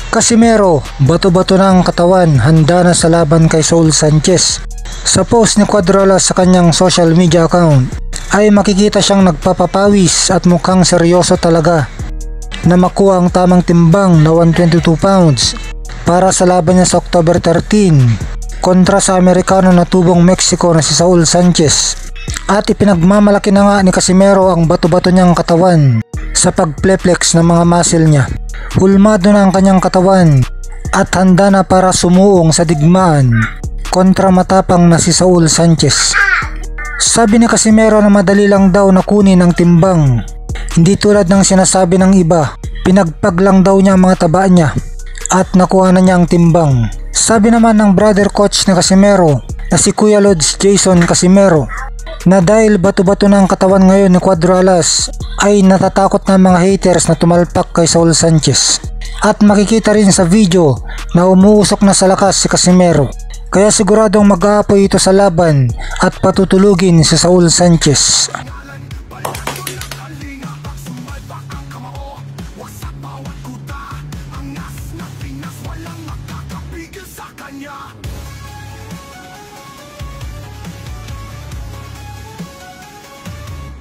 Casimero, bato-bato na ang katawan, handa na sa laban kay Saul Sanchez. Sa post ni Cuadrolas sa kanyang social media account ay makikita siyang nagpapapawis at mukhang seryoso talaga na makuha ang tamang timbang na 122 pounds para sa laban niya sa October 13 kontra sa Amerikano na tubong Mexico na si Saul Sanchez. At ipinagmamalaki na nga ni Casimero ang bato-bato niyang katawan sa pagpleplex ng mga muscle niya. Hulmado na ang kanyang katawan at handa na para sumuong sa digmaan kontra matapang na si Saul Sanchez. Sabi ni Casimero na madali lang daw na kunin ang timbang. Hindi tulad ng sinasabi ng iba, pinagpag lang daw niya ang mga taba niya at nakuha na niya ang timbang. Sabi naman ng brother coach ni Casimero na si Kuya Lods Jason Casimero na dahil bato-bato na ang katawan ngayon ni Cuadrolas ay natatakot na mga haters na tumalpak kay Saul Sanchez. At makikita rin sa video na umuusok na sa lakas si Casimero. Kaya siguradong mag-aapoy ito sa laban at patutulugin si Saul Sanchez.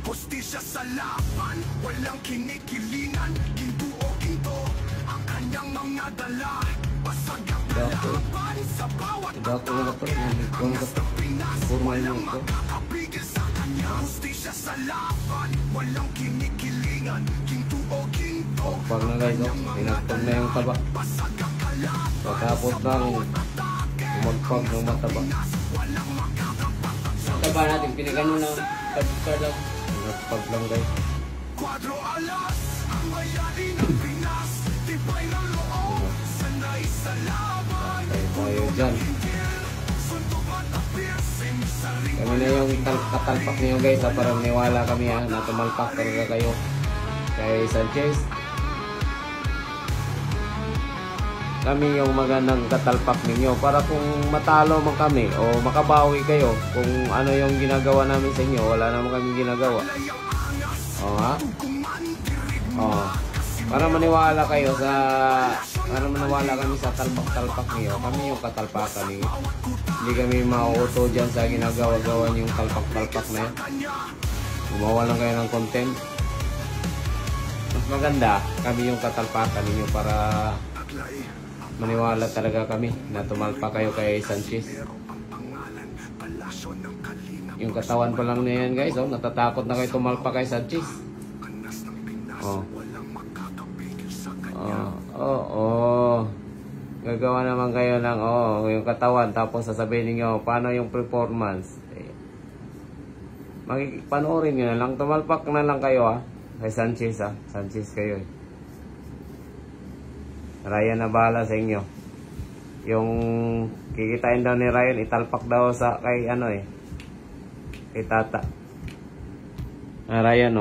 Hostisya sa laban, walang kinikilingan, ginto o ginto ang kanyang mga dala. Basag ang kalaban sa bawat angas ng Pinas, walang makakapigil sa kanya. Hostisya sa laban, walang kinikilingan, ginto o ginto. Pag na guys, pinagpag na yung taba. Pagkapot ng umagpag ng mataba. Taba natin, pinagano na pagkar lang. Pinagpag lang guys. Cuadrolas, ang mayari ng Pinas, tibay ng loob, sanay sa laban. Tayo dyan. Kami na yung katalpak niyo guys, para maniwala kami na tumalpak talaga kayo kay Sanchez. Kami yung magandang katalpak ninyo para kung matalo man kami o makabawi kayo kung ano yung ginagawa namin sa inyo. Wala naman kami ginagawa. Ha? Para maniwala kayo sa, para maniwala kami sa talpak-talpak niyo. Kami yung katalpakan niyo. Hindi kami mauuto dyan sa ginagawa-gawa niyong talpak-talpak na yan. Gumawa lang kayo ng content. Mas maganda kami yung katalpakan ninyo para maniwala talaga kami na tumalpak kayo kay Sanchez. Yung katawan pa lang na yan guys, natatakot na kayo tumalpak kay Sanchez. Gagawa naman kayo ng yung katawan, tapos sasabihin niyo paano yung performance. Panoorin nyo na lang, tumalpak na lang kayo kay Sanchez. Sanchez kayo Ryan na bahala sa inyo. Yung kikitain daw ni Ryan, italpak daw sa kay kay Tata. Ryan